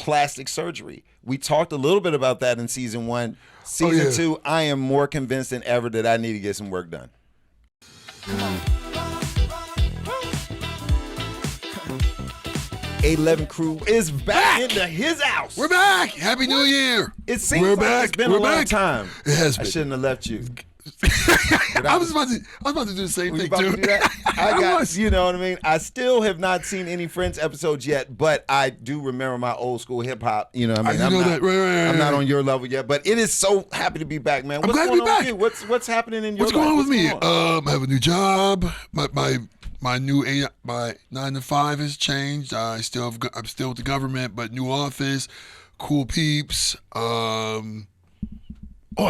plastic surgery. We talked a little bit about that in season 1. Season 2, I am more convinced than ever that I need to get some work done. A11 crew is back into his house. We're back. Happy New Year. It seems like it's been a long time. It has been. I shouldn't have left you. I was about to do the same thing too. To do that? You know what I mean? I still have not seen any Friends episodes yet, but I do remember my old school hip hop. You know what I mean? I'm not on your level yet, but it is so happy to be back, man. I'm glad to be back. What's happening in your life? What's going on with me? I have a new job. My 9 to 5 has changed. I'm still with the government, but new office, cool peeps. I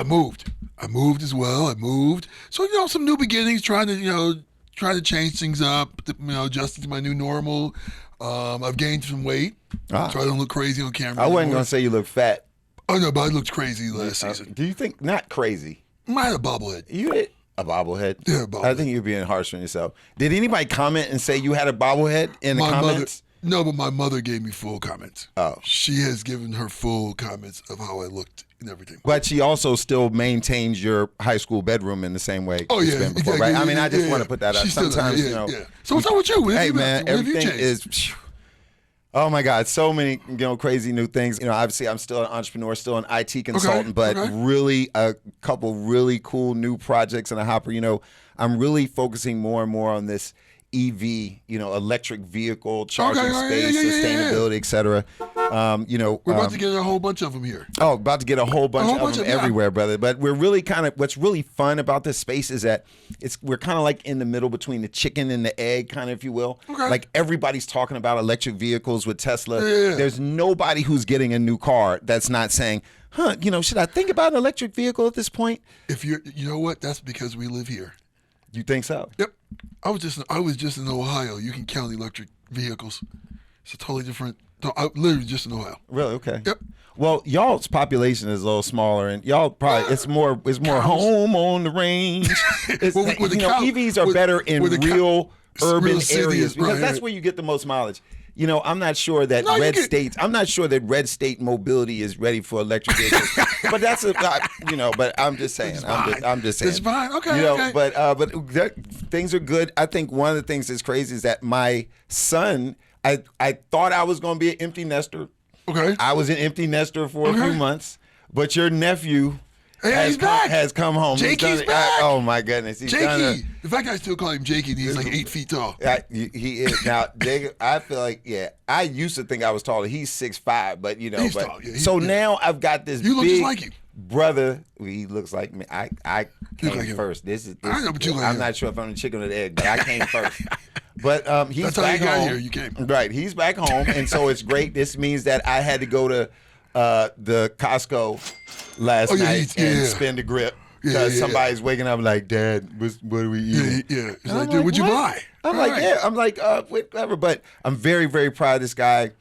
moved. I moved as well. So some new beginnings, trying to change things up. Adjusting to my new normal. I've gained some weight, so I don't look crazy on camera. I wasn't gonna say you look fat. Oh no, but I looked crazy last season. Do you think not crazy? I had a bobblehead. You had a bobblehead? Yeah, a bobblehead. I think you're being harsh on yourself. Did anybody comment and say you had a bobblehead in the comments? No, but my mother gave me full comments. Oh. She has given her full comments of how I looked and everything. But she also still maintains your high school bedroom in the same way. Oh, yeah. Been before, right? I mean, I just want to put that out. Sometimes, So what's up with you? Hey, man, everything is... Oh my God, so many crazy new things. Obviously I'm still an entrepreneur, still an IT consultant, but really a couple really cool new projects in the hopper. I'm really focusing more and more on this EV, electric vehicle, charging space, sustainability, et cetera. We're about to get a whole bunch of them here. Oh, about to get a whole bunch of them everywhere, brother. But we're really what's really fun about this space is that we're kind of like in the middle between the chicken and the egg, kind of, if you will. Okay. Like everybody's talking about electric vehicles with Tesla. Yeah. There's nobody who's getting a new car that's not saying, should I think about an electric vehicle at this point? You know what? That's because we live here. You think so? Yep. I was just in Ohio. You can count electric vehicles. It's a totally different. No, I literally just in Ohio. Really? Okay. Yep. Well, y'all's population is a little smaller, and y'all probably it's more home on the range. EVs are better in real urban areas because that's where you get the most mileage. I'm not sure that I'm not sure that red state mobility is ready for electric vehicles. But that's but I'm just saying. I'm just saying. It's fine. Okay. But things are good. I think one of the things that's crazy is that my son, I thought I was going to be an empty nester. Okay. I was an empty nester for a few months, but your nephew has come home. Jakey's back. Oh my goodness. Jakey. The fact I still call him Jakey, he's like 8 feet tall. He is. Now, Jacob, I feel like, I used to think I was taller. He's 6'5", but he's tall. Now I've got this You look big just like him. brother. He looks like me. I came like first. I know, but you like I'm him. not sure if I'm the chicken or the egg, but I came first. But he's That's how back you got home. here. You came. Right. He's back home, and so it's great. This means that I had to go to the Costco last night and spin the grip because somebody's waking up like, Dad, what are we eating? Yeah. It's like, dude, what'd you buy? I'm like, whatever. But I'm very, very proud of this guy.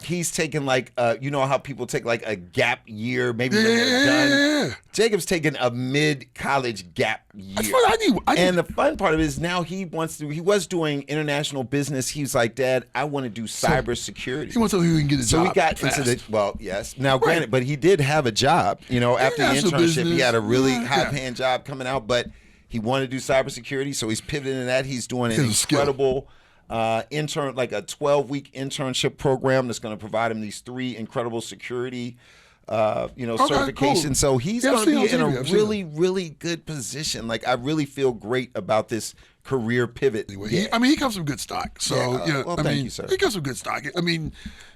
He's taken how people take like a gap year, maybe when they're done. Jacob's taken a mid-college gap year. That's what I need. And the fun part of it is now he was doing international business. He's like, Dad, I want to do cybersecurity. He wants something who can get a job. So we got into yes. Now, granted, but he did have a job. After the internship, he had a really high-paying job coming out, but he wanted to do cybersecurity, so he's pivoting to that. He's doing an incredible intern, like a 12-week internship program that's going to provide him these 3 incredible security certifications. Cool. So he's going to be in a really, really good position. Like, I really feel great about this career pivot. He comes from good stock. So thank you, sir. He comes from good stock.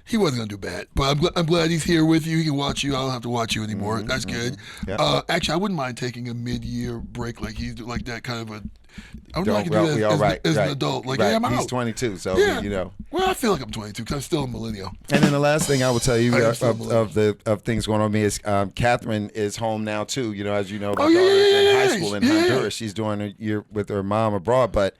He wasn't going to do bad, but I'm glad he's here with you. He can watch you. I don't have to watch you anymore. Mm-hmm, That's good. Yeah. Actually, I wouldn't mind taking a mid-year break like he's like that kind of a. I would like to do that as an adult. Like, I'm out. He's 22, so Well, I feel like I'm 22 because I'm still a millennial. And then the last thing I will tell you of things going on with me is Catherine is home now too. As you know, my daughter's in high school in Honduras. She's doing a year with her mom abroad, but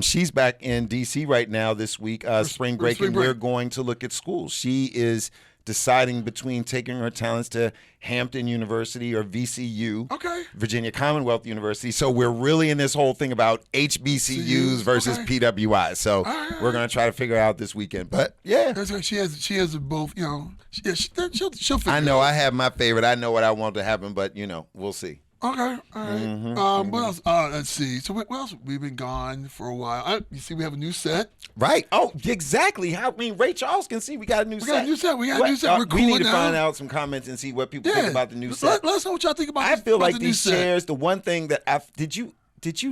She's back in D.C. right now this week, spring break, and we're going to look at schools. She is deciding between taking her talents to Hampton University or VCU, Virginia Commonwealth University. So we're really in this whole thing about HBCUs versus PWIs. So we're going to try to figure out this weekend. But yeah, that's right. She has both. You know, she'll figure. I know. I have my favorite. I know what I want to happen, but we'll see. Okay, all right. Mm-hmm. What else? Let's see. So what else? We've been gone for a while. You see, we have a new set. Right. Oh, exactly. Ray Charles can see we got a new set. We got a new set. We're cool We need to now. find out some comments and see what people think about the new set. Let us know what y'all think about. I feel like these chairs. The one thing that did you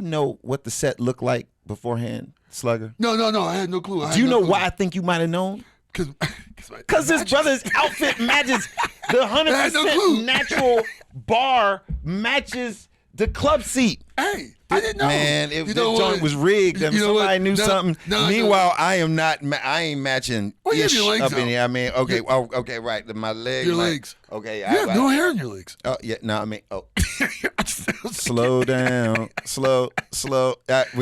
know what the set looked like beforehand, Slugger? No. I had no clue. Do you know why I think you might have known? Because this brother's outfit matches the 100% natural bar matches the club seat. Hey, I didn't know. Man, if this joint was rigged, then somebody knew something. Meanwhile, I ain't matching ish up in here. I mean, okay, right. My legs. Your legs. Okay. You have no hair in your legs. Oh, yeah. No, I mean, slow down. Slow.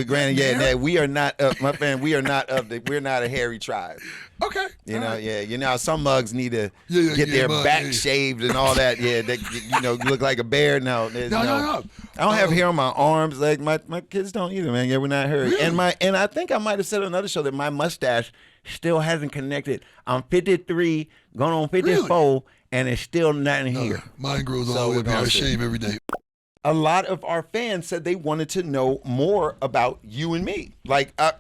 Granted, we are not my friend, we're not a hairy tribe. Okay. You know, some mugs need to get their back shaved and all that. Yeah, look like a bear. No. I don't have hair on my arms, legs. My kids don't either, man. Yeah, we're not hairy. Really? And I think I might have said on another show that my mustache still hasn't connected. I'm 53, going on 54, and it's still not in here. Mine grows all the way up here. I shave every day. A lot of our fans said they wanted to know more about you and me. Like look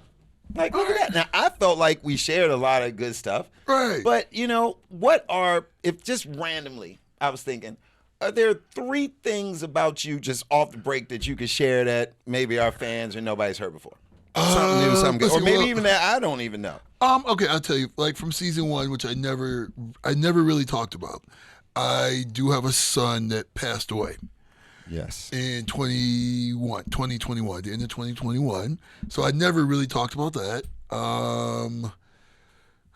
at that. Now, I felt like we shared a lot of good stuff. Right. But, if just randomly, I was thinking, are there 3 things about you just off the break that you could share that maybe our fans or nobody's heard before? Something new, something good. Or maybe even that I don't even know. Okay, I'll tell you. Like from season 1, which I never really talked about, I do have a son that passed away. Yes. In 2021, the end of 2021. So I never really talked about that.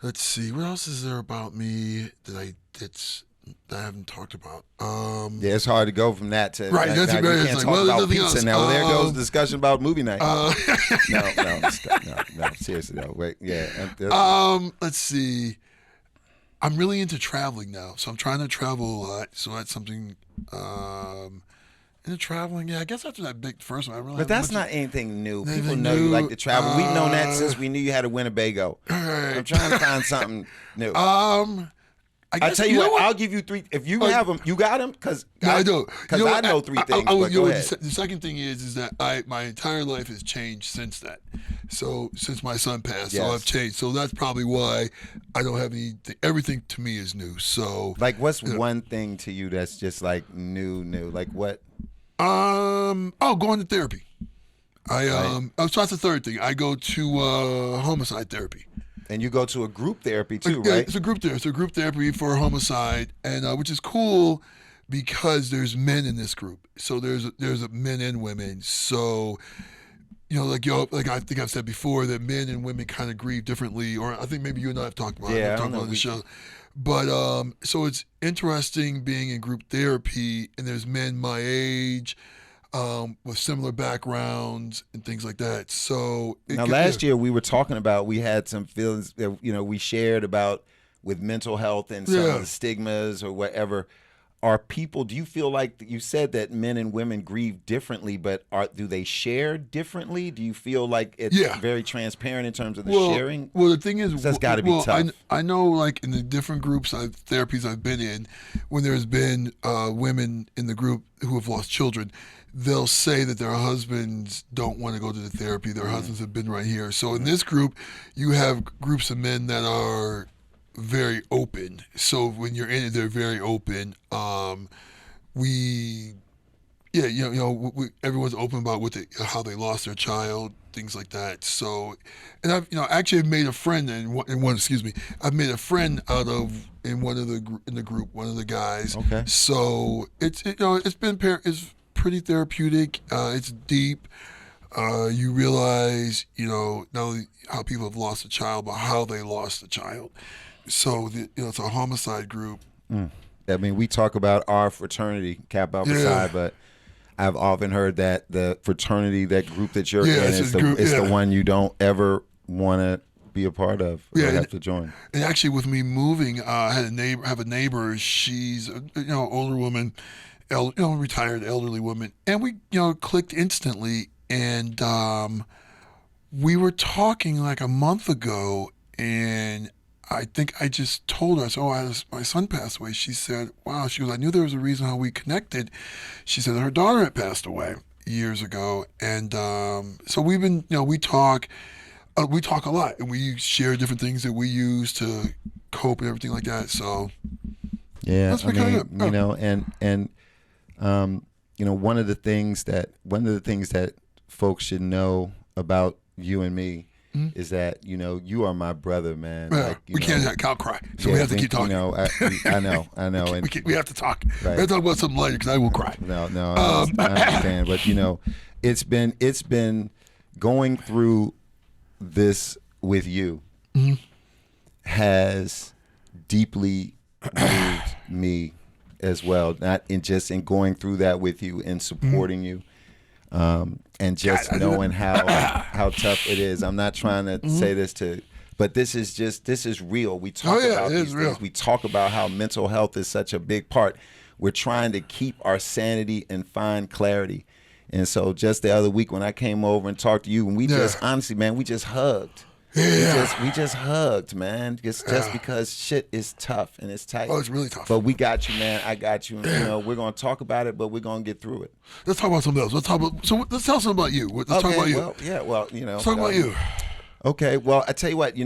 Let's see, what else is there about me that I haven't talked about? Yeah, it's hard to go from that to right. That's we very. can't talk about pizza now. Well, there goes the discussion about movie night. No, seriously though. Wait, yeah. Let's see. I'm really into traveling now, so I'm trying to travel a lot. So that's something. Into traveling, I guess after that big first one, I really. But that's not anything new. People know you like to travel. We've known that since we knew you had a Winnebago. Right. I'm trying to find something new. I tell you what, I'll give you 3. If you have them, you got them? Because I don't. Because I know 3 things. Go ahead. The second thing is that my entire life has changed since that. So since my son passed, so I've changed. So that's probably why I don't have anything. Everything to me is new. So what's one thing to you that's just like new? Like what? Going to therapy. So that's the third thing. I go to homicide therapy. And you go to a group therapy too, right? It's a group therapy. It's a group therapy for homicide, and which is cool because there's men in this group. So there's men and women. So like I think I've said before that men and women kind of grieve differently, or I think maybe you and I have talked about it. Yeah, I've talked about the show. But so it's interesting being in group therapy, and there's men my age. With similar backgrounds and things like that. So last year we were talking about, we had some feelings that we shared about with mental health and some of the stigmas or whatever. Do you feel like you said that men and women grieve differently, but do they share differently? Do you feel like it's very transparent in terms of the sharing? Well, the thing is, that's got to be tough. I know, like in the different groups, therapies I've been in, when there's been women in the group who have lost children, they'll say that their husbands don't want to go to the therapy. Their husbands have been right here. So in this group, you have groups of men that are very open. So when you're in it, they're very open. Everyone's open about how they lost their child, things like that. So, and I've actually made a friend I've made a friend in the group, one of the guys. Okay. So it's pretty therapeutic. It's deep. You realize, not only how people have lost a child, but how they lost a child. So, it's a homicide group. I mean, we talk about our fraternity, Kappa Alpha Psi, but I've often heard that the fraternity, that group that you're in, is the one you don't ever want to be a part of or have to join. And actually, with me moving, I had a neighbor. She's older woman, retired elderly woman, and we clicked instantly. And we were talking like a month ago, and I think I just told her, I said, my son passed away. She said, wow. She goes, I knew there was a reason how we connected. She said that her daughter had passed away years ago. And so we've been, we talk a lot, and we share different things that we use to cope and everything like that. So yeah, one of the things that folks should know about you and me is that you are my brother, man. Yeah, we can't cry, so we have to keep talking. I know, and we have to talk. Right. We have to talk about something later because I will cry. No, I understand, but it's been going through this with you has deeply moved me as well. Not in just in going through that with you and supporting you. And just knowing how tough it is. I'm not trying to say this but this is real. We talk about these things. We talk about how mental health is such a big part. We're trying to keep our sanity and find clarity. And so just the other week when I came over and talked to you, and we just honestly, man, we just hugged. Yeah. We just hugged, man. Just because shit is tough and it's tight. Oh, it's really tough. But we got you, man. I got you. And, we're gonna talk about it, but we're gonna get through it. Let's talk about something else. Let's tell something about you. Let's talk about you. Let's talk about you. Okay. Well, I tell you what.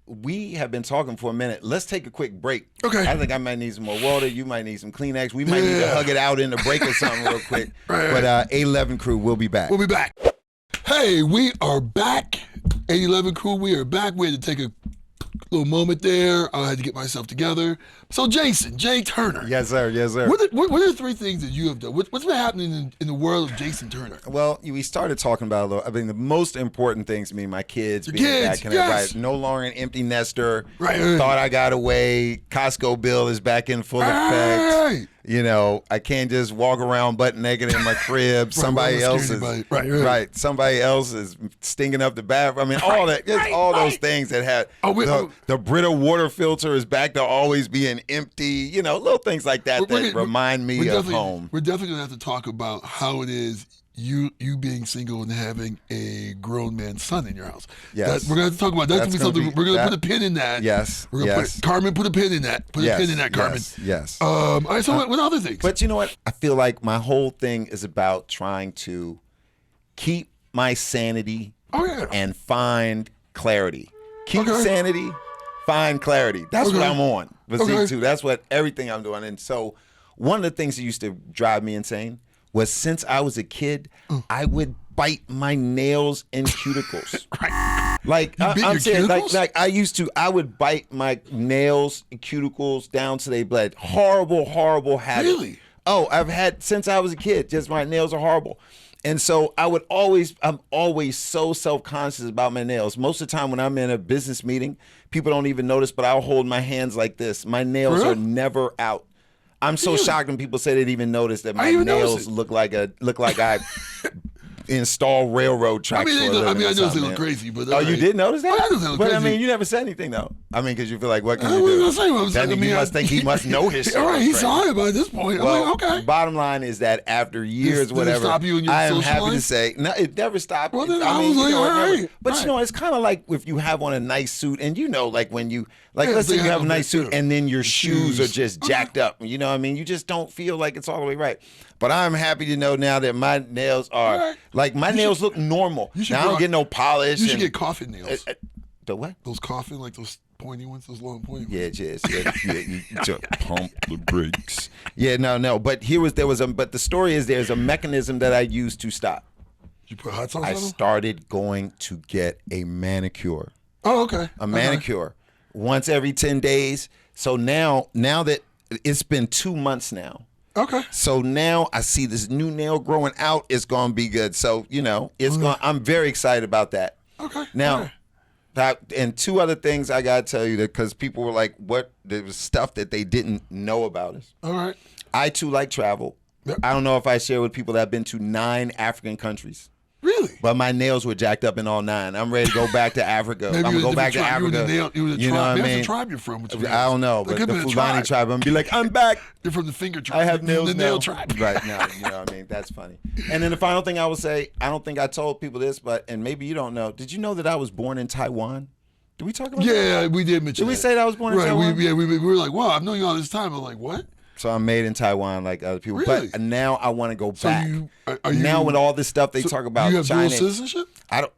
We have been talking for a minute. Let's take a quick break. Okay. I think I might need some more water. You might need some Kleenex. We might need to hug it out in the break or something real quick. Right. But 811 crew, we'll be back. We'll be back. Hey, we are back. 811 crew, we are back. We had to take a little moment there. I had to get myself together. So, Jay Turner. Yes, sir. What are the three things that you have done? What's been happening in the world of Jason Turner? Well, we started talking about a little. I mean, the most important things to me, my kids being back in right, no longer an empty nester. Right. Thought I got away. Costco bill is back in full effect. Right. I can't just walk around butt naked in my crib. Somebody else is stinking up the bathroom. I mean, all that. Just all those things that had the Brita water filter is back to always being empty. Little things like that remind me of home. We're definitely gonna have to talk about how it is you being single and having a grown man's son in your house. Yes, we're gonna have to talk about that. That's gonna be something. We're gonna put a pin in that. Yes, we're gonna Carmen, put a pin in that. Put a pin in that, Carmen. Yes. All right. So what other things? But you know what? I feel like my whole thing is about trying to keep my sanity. And find clarity. Keep sanity. Find clarity. That's what I'm on. But see, too, that's what everything I'm doing. And so, one of the things that used to drive me insane was since I was a kid, I would bite my nails and cuticles. Like I'm saying, like I would bite my nails and cuticles down to they bled. Horrible habit. Really? Oh, I've had since I was a kid. Just my nails are horrible. And so I'm always so self-conscious about my nails. Most of the time when I'm in a business meeting, people don't even notice, but I'll hold my hands like this. My nails are never out. I'm so shocked when people say they didn't even notice that my nails look like I install railroad tracks. I noticed they look crazy, but you did notice that? I noticed they look crazy. But I mean, you never said anything though. I mean, because you feel like, what can you do? You must think he must know his shit. All right, he's sorry by this point. Well, I'm like, okay. Bottom line is that after years, whatever, stop you in your I am social happy life? to say, no, it never stopped. Well, then I was like, all right. But it's kind of like if you have on a nice suit, and like when you, let's say you have a nice suit, and then your shoes are just jacked up. You know what I mean? You just don't feel like it's all the way right. But I'm happy to know now that my nails are like my nails look normal. Now I don't get no polish. You should get coffin nails. The what? Those coffin, like those pointy ones, those long pointy ones. Yeah. You just pump the brakes. Yeah, no. But but the story is there's a mechanism that I use to stop. You put hot sauce on them? I started going to get a manicure. Oh, okay. A manicure once every 10 days. So now that it's been 2 months now. Okay. So now I see this new nail growing out. It's going to be good. So, I'm very excited about that. Okay. Now, and two other things I got to tell you because people were like, what? There was stuff that they didn't know about us. All right. I, too, like travel. I don't know if I share with people that have been to 9 African countries. Really? But my nails were jacked up in all 9. I'm ready to go back to Africa. I'm gonna go back to Africa. You know what I mean? That's the tribe you're from. I don't know, but the Fulani tribe. I'm gonna be like, I'm back. You're from the finger tribe. I have nails the now. nail tribe. Right now, you know what I mean? That's funny. And then the final thing I will say, I don't think I told people this, and maybe you don't know. Did you know that I was born in Taiwan? Did we talk about that? Yeah, we did mention that. Did we say that I was born in Taiwan? We were like, wow, I've known you all this time. I'm like, what? So I'm made in Taiwan like other people. Really? But now I want to go back. Are you, now with all this stuff they talk about you have China. dual citizenship? I don't.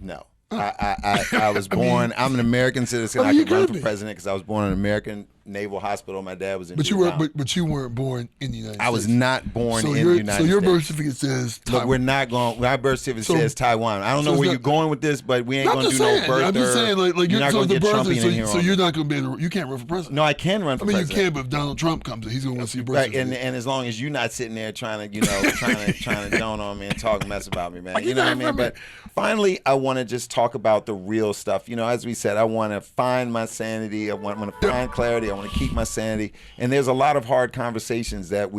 No. I was born. I'm an American citizen. I could run for president because I was born in an American Naval Hospital. My dad was in. But you weren't born in the United States. I was not born in the United States. So your birth certificate says Taiwan. Look, we're not going. My birth certificate says Taiwan. I don't know where you're going with this, but we ain't going to do no birth. I'm just saying, like you're not going to get Trumpian in here. So you're not going to be able to. You can't run for president. No, I can run for president. You can, but if Donald Trump comes in, he's going to want to see your birth certificate. And as long as you're not sitting there trying to down on me and talk mess about me, man. You know what I mean? But finally, I want to just talk about the real stuff. You know, as we said, I want to find my sanity. I want to find clarity. I want to keep my sanity. And there's a lot of hard conversations that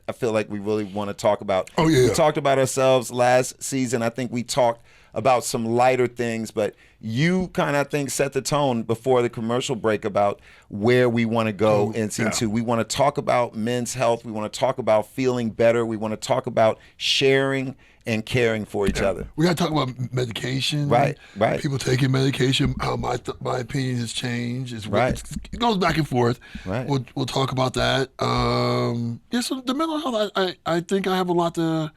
I feel like we really want to talk about. Oh yeah. We talked about ourselves last season. I think we talked about some lighter things, but you kind of, I think, set the tone before the commercial break about where we want to go in season 2. We want to talk about men's health. We want to talk about feeling better. We want to talk about sharing and caring for each other. We got to talk about medication. Right. People taking medication. How my opinion has changed. It goes back and forth. Right. We'll talk about that. So the mental health, I think I have a lot to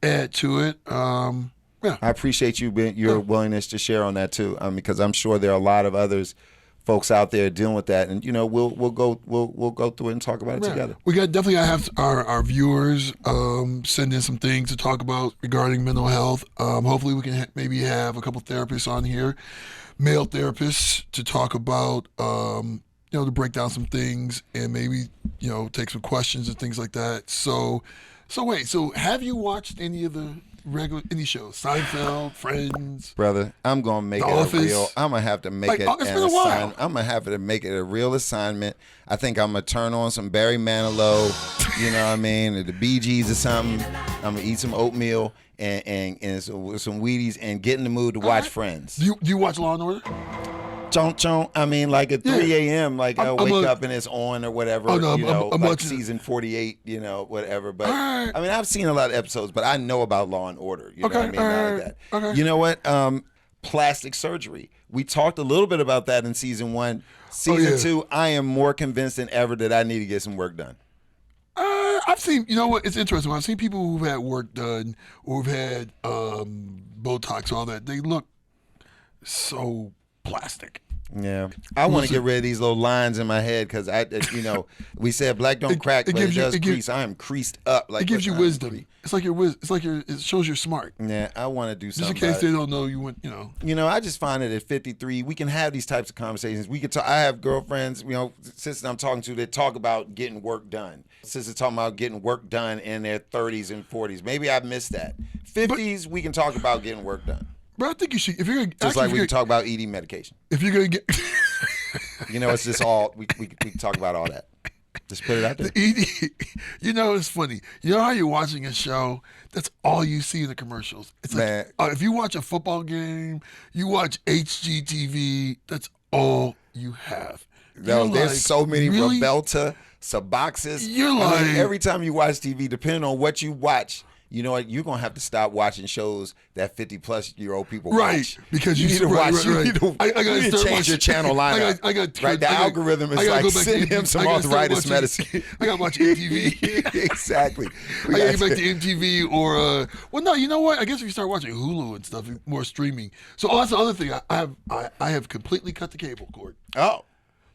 add to it. Yeah. I appreciate your willingness to share on that too, because I'm sure there are a lot of folks out there dealing with that, and we'll go through it and talk about it together. We definitely have our viewers send in some things to talk about regarding mental health. Hopefully we can maybe have a couple therapists on here, male therapists, to talk about to break down some things and maybe take some questions and things like that. So have you watched any of the any shows? Seinfeld, Friends, brother. I'm gonna make it real. I'm gonna have to make it an assignment. I'm gonna have to make it a real assignment. I think I'm gonna turn on some Barry Manilow, you know what I mean, or the Bee Gees or something. I'm gonna eat some oatmeal and some Wheaties and get in the mood to watch Friends. Do you watch Law and Order? I mean, like at 3 a.m., like I'll wake up and it's on or whatever, I'm like season 48, whatever. But I mean, I've seen a lot of episodes, but I know about Law and Order, you know what I mean? Not like that. Okay. You know what? Plastic surgery. We talked a little bit about that in season 1. Season 2, I am more convinced than ever that I need to get some work done. I've seen, it's interesting. I've seen people who've had work done or who've had Botox, all that. They look so plastic. Yeah, I want to get rid of these little lines in my head because we said black don't crack, but it does crease. I am creased up. Like it gives you wisdom. It's like it shows you're smart. Yeah, I want to do something. Just in case they don't know you went. I just find it at 53, we can have these types of conversations. We could talk. I have girlfriends, sisters I'm talking to that talk about getting work done. Sisters talking about getting work done in their 30s and 40s. Maybe I missed that. 50s, we can talk about getting work done. But I think you should. If you're just like we can talk about eating medication. If you're gonna get, it's just all we can talk about all that. Just put it out there. It's funny. You know how you're watching a show, that's all you see in the commercials. It's like if you watch a football game, you watch HGTV, that's all you have. No, there's so many Rebelta, Suboxys. Every time you watch TV, depending on what you watch. You know what? You're gonna have to stop watching shows that 50-plus-year-old people watch. Because you need to watch. You need to change your channel lineup. The algorithm is like send him some arthritis medicine. I gotta watch MTV. Exactly. I gotta get back to MTV or no. You know what? I guess if you start watching Hulu and stuff, more streaming. So that's the other thing. I have completely cut the cable cord. Oh.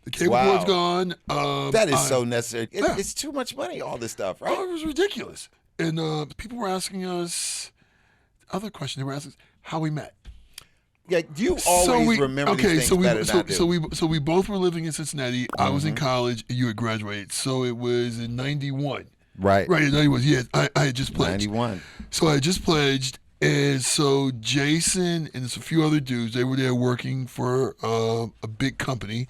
The cable cord's gone. That is so necessary. It's too much money. All this stuff, right? Oh, it was ridiculous. And people were asking us, other question, they were asking us how we met. Yeah, you always remember these things better than I do. So we both were living in Cincinnati. Mm-hmm. I was in college, and you had graduated. So it was in 91. Right. Right, in 91. Yeah, I had just pledged. 91. So I had just pledged. And so Jason and a few other dudes, they were there working for a big company.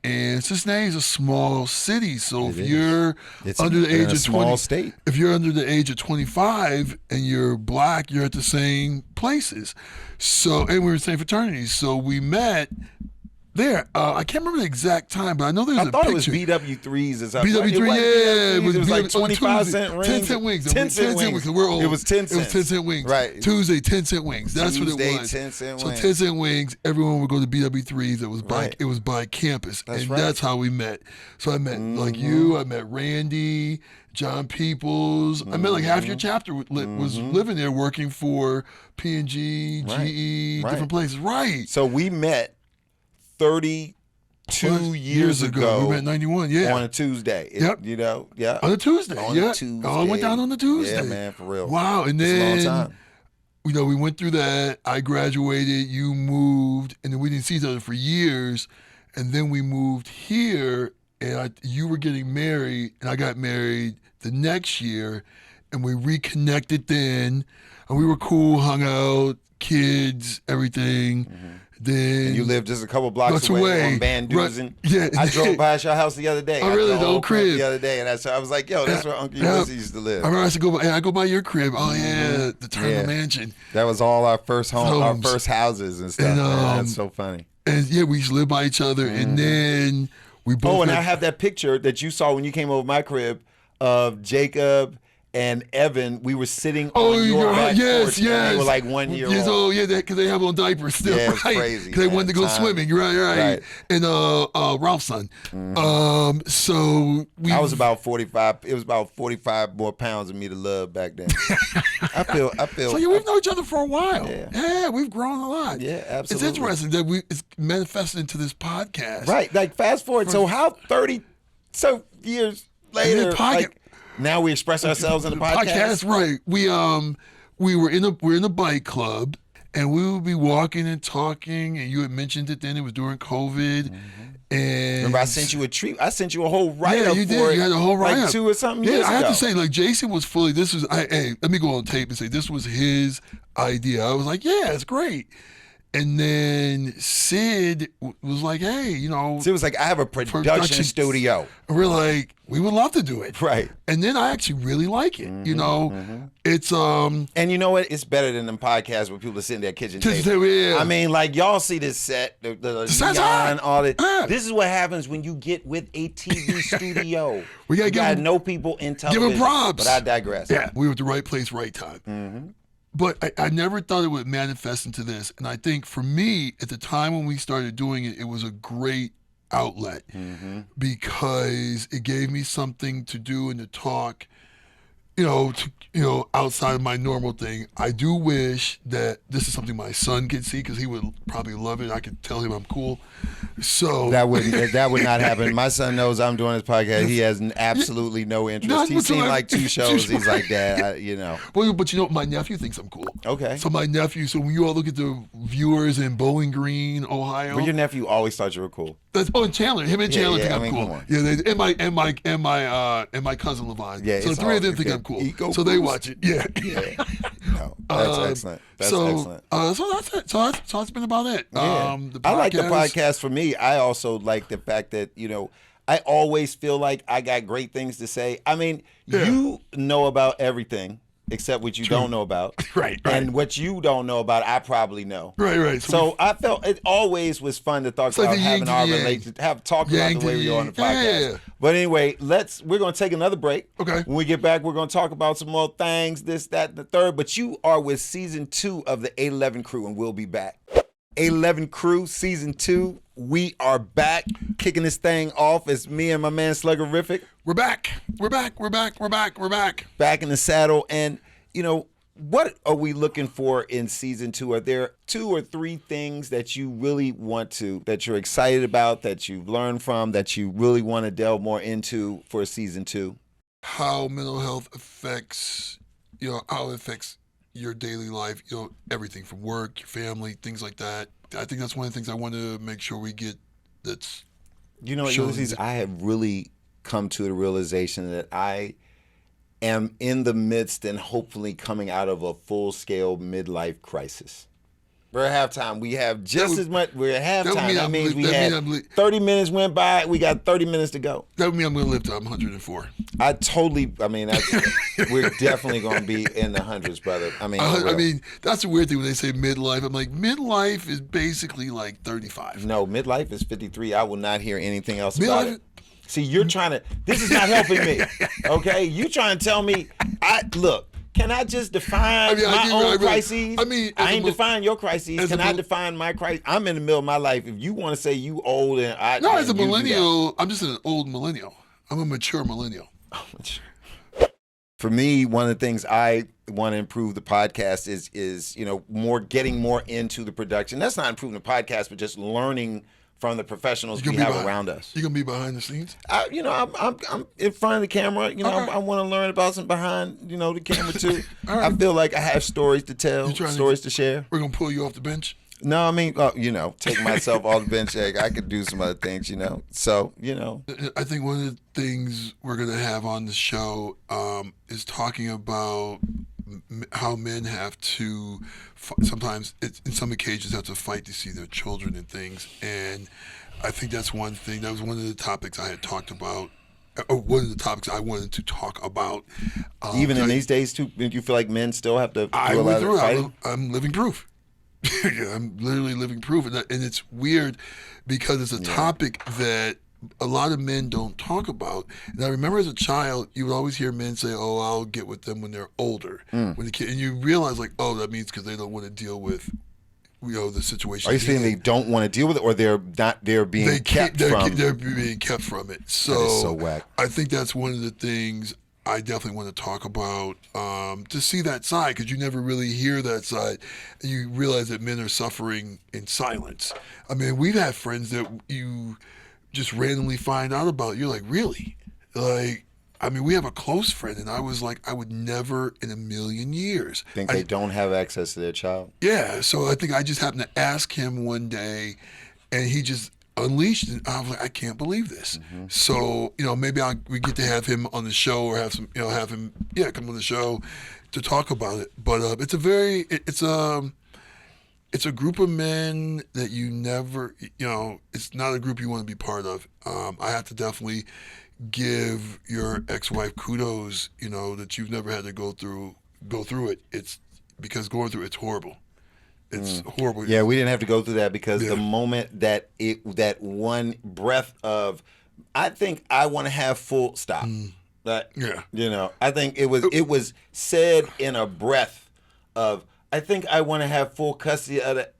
And Cincinnati is a small city, so if you're It's under the age of 20, state. if you're under the age of 25 and you're black, you're at the same places. So, and we were in the same fraternities. So we met there. I can't remember the exact time, but I know there's a picture. I thought it was BW3s. Is that BW3, right? It was like on 25 Tuesday. cent rings. 10 cent wings. 10 cent wings. We're old. It was 10 cents. It was 10 cent wings. Right. Tuesday, 10 cent wings. That's Tuesday, what it was. 10 cent so wings. 10 cent wings. Everyone would go to BW3s. It was by campus, That's and right. that's how we met. So I met like you. I met Randy, John Peoples. I met like half your chapter was living there, working for P&G, GE, different places. Right. So we met 32 years ago. We met in 91. Yeah. On a Tuesday. Yep. You know. Yeah. On a Tuesday. On yeah. a Tuesday. Oh, I went down on the Tuesday. Yeah, man, for real. Wow. And It's a then long time. we went through that. I graduated, you moved, and then we didn't see each other for years. And then we moved here, and you were getting married, and I got married the next year, and we reconnected then, and we were cool, hung out, kids, everything. Then And you lived just a couple blocks away on Van Dusen. Right. Yeah. I drove past your house the other day. Oh, really? I The old crib. The other day, and I was like, "Yo, that's where Uncle Ulysses used to live." I remember I used to go by. I go by your crib. Oh yeah, the Turner Mansion. That was all our first home, our Homes. first houses and stuff. And, man. That's so funny. And yeah, we used to live by each other, and then we both. Oh, and I have that picture that you saw when you came over my crib of Jacob and Evan. We were sitting on your back porch, and they were like 1 year old. Yeah, because they have on diapers still. Yeah, it's right? crazy, Because they man. wanted to go Time. swimming. Right. And Ralph's son. So we. I was about 45. It was about 45 more pounds of me to love back then. I feel. So yeah, we've known each other for a while. Yeah. We've grown a lot. Yeah, absolutely. It's interesting that it's manifested into this podcast. Right. Like fast forward. So how 30 years later? Like, now we express ourselves in the podcast. Right? We're in a bike club, and we would be walking and talking. And you had mentioned it then. It was during COVID. And remember, I sent you a treat. I sent you a whole write-up. Yeah, you did. You had a whole write-up. Like 2 or something years ago. I have to say, like Jason was fully. Hey, let me go on tape and say this was his idea. I was like, yeah, it's great. And then Sid was like, hey, Sid was like, I have a production studio. And we're like, we would love to do it. Right. And then I actually really like it. It's And you know what? It's better than them podcasts where people are sitting at their kitchen table. Yeah. I mean, like y'all see this set, the neon, all that. This is what happens when you get with a TV studio. We gotta know people in television. Give them props. But I digress. Yeah, we were at the right place, right time. But I never thought it would manifest into this. And I think for me, at the time when we started doing it, it was a great outlet because it gave me something to do and to talk, outside of my normal thing. I do wish that this is something my son could see because he would probably love it. I could tell him I'm cool. So that would not happen. My son knows I'm doing this podcast. He has absolutely no interest. He's seen like 2 shows. He's like, Dad, Well, but my nephew thinks I'm cool. Okay. So my nephew. So when you all look at the viewers in Bowling Green, Ohio, well, your nephew always thought you were cool. And Chandler, him and Chandler think I'm cool. Come on. Yeah, and my cousin Levon. Yeah, so the 3 of them think I'm cool. So they watch it. Yeah. No, that's excellent. That's excellent. So that's it. So that's been about it. Yeah. The I like the podcast. For me, I also like the fact that I always feel like I got great things to say. I mean, you know about everything except what you don't know about. Right. And what you don't know about, I probably know. Right. So I felt it always was fun to talk about having our relationship, talk about the way we are on the podcast. Yeah. But anyway, we're going to take another break. Okay. When we get back, we're going to talk about some more things, this, that, and the third. But you are with season 2 of the 811 Crew, and we'll be back. 811 Crew, season 2. We are back, kicking this thing off. It's me and my man Slugger-rific. We're back. Back in the saddle. And, what are we looking for in season 2? Are there 2 or 3 things that you really that you're excited about, that you've learned from, that you really want to delve more into for season 2? How mental health affects, how it affects your daily life, everything from work, your family, things like that. I think that's one of the things I want to make sure we get. That's Ulysses, I have really come to the realization that I am in the midst and hopefully coming out of a full-scale midlife crisis. We're at halftime. We have just as much. We're at halftime. That means we had 30 minutes went by. We got 30 minutes to go. That would mean I'm going to live to 104. We're definitely going to be in the hundreds, brother. I mean, that's a weird thing when they say midlife. I'm like, midlife is basically like 35. No, midlife is 53. I will not hear anything else about it. See, you're trying to. This is not helping me. Okay, you trying to tell me? Look. Can I just define my own crises? I ain't define your crises. Can I define my crisis? I'm in the middle of my life. If you want to say you old and I no, as a millennial, I'm just an old millennial. I'm a mature millennial. For me, one of the things I want to improve the podcast is getting more into the production. That's not improving the podcast, but just learning from the professionals we have around us. You gonna be behind the scenes? I'm in front of the camera. Okay. I want to learn about some behind the camera too. Right. I feel like I have stories to tell, stories to share. We're gonna pull you off the bench. No, take myself off the bench. I could do some other things, So, I think one of the things we're gonna have on the show is talking about how men have to sometimes in some occasions have to fight to see their children and things, and I think that's one thing. That was one of the topics I had talked about, or one of the topics I wanted to talk about. Even in these days too, do you feel like men still have to do a lot of fighting? I'm living proof. I'm literally living proof, and it's weird because it's a topic that a lot of men don't talk about. And I remember as a child, you would always hear men say, "Oh, I'll get with them when they're older." When the kid, and you realize like, oh, that means because they don't want to deal with, the situation. Are you saying they don't want to deal with it, or they're being kept from? They're being kept from it. So, that is so whack. I think that's one of the things I definitely want to talk about, to see that side, because you never really hear that side, and you realize that men are suffering in silence. I mean, we've had friends that you just randomly find out about. You're like, really? Like, I mean, we have a close friend, and I was like, I would never in a million years think they don't have access to their child. Yeah, so I think I just happened to ask him one day, and he just unleashed it. I was like, I can't believe this. Mm-hmm. So maybe we get to have him on the show, or have him come on the show to talk about it. But it's a group of men that you never, it's not a group you want to be part of. I have to definitely give your ex-wife kudos, that you've never had to go through it. It's because going through it's horrible. It's horrible. Yeah, we didn't have to go through that because the moment that one breath of, I think I want to have full stop. But I think it was said in a breath of, I think I want to have full custody of it,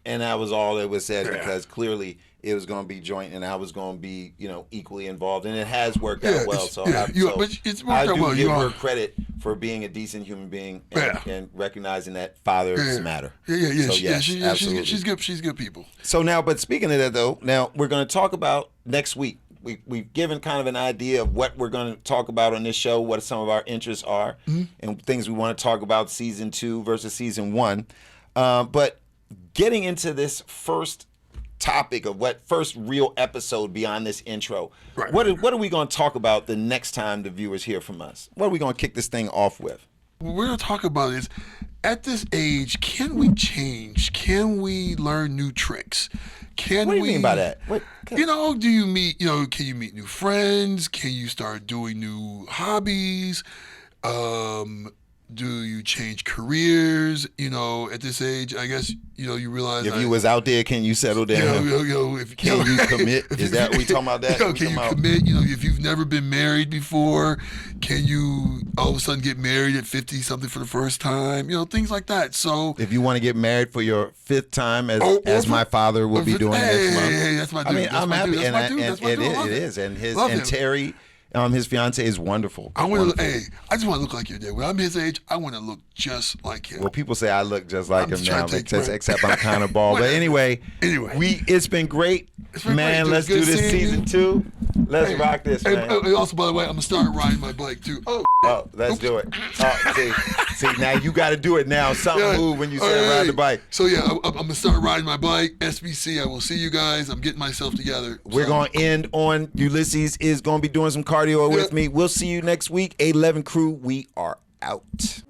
and that was all that was said, because clearly it was going to be joint, and I was going to be, equally involved, and it has worked out well. So I do give her credit for being a decent human being and recognizing that fathers matter. She's good. She's good people. So now, but speaking of that though, now we're going to talk about next week. We've given kind of an idea of what we're going to talk about on this show, what some of our interests are, and things we want to talk about season 2 versus season 1. But getting into this first topic of what first real episode beyond this intro, what are we going to talk about the next time the viewers hear from us? What are we going to kick this thing off with? What we're going to talk about is, at this age, can we change? Can we learn new tricks? What do you mean by that? Do you meet, can you meet new friends? Can you start doing new hobbies? Do you change careers? At this age, I guess, you realize. If you was out there, can you settle down? Can you commit? Is that we talking about that? Can you commit? If you've never been married before, can you all of a sudden get married at 50-something for the first time? Things like that. So if you want to get married for your 5th time, as my father will be doing next month. Hey, that's my dude. I mean, I'm happy, and it is, and Terry. His fiance is wonderful. I just want to look like your dad. When I'm his age, I want to look just like him. Well, people say I look just like him now, except I'm kind of bald. But anyway, it's been great, man. Let's do this season 2. Let's rock this, man. Also, by the way, I'm gonna start riding my bike too. Let's do it. See, now you got to do it now. Something move when you say ride the bike. So I'm gonna start riding my bike. SBC, I will see you guys. I'm getting myself together. We're gonna end on Ulysses is gonna be doing some cardio with me. We'll see you next week. 811 crew, we are out.